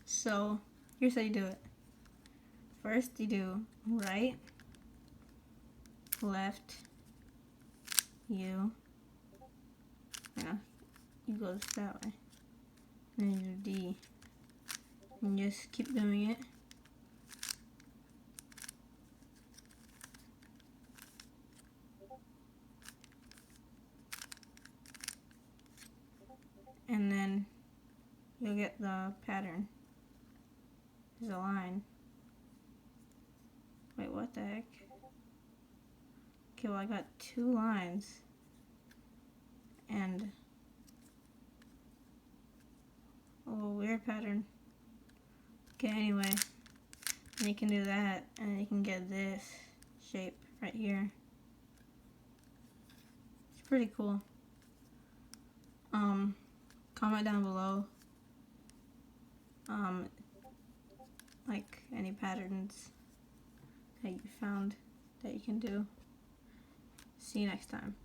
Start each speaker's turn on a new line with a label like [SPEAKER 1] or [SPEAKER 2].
[SPEAKER 1] So here's how you do it. First you do right, left, U. Yeah, you go that way. And then you do D. And just keep doing it. And then you'll get the pattern. There's a line. Wait, what the heck? Okay, well I got 2 lines. And a little weird pattern. Okay, anyway. And you can do that, and you can get this shape right here. It's pretty cool. Comment down below like any patterns that you found that you can do. See you next time.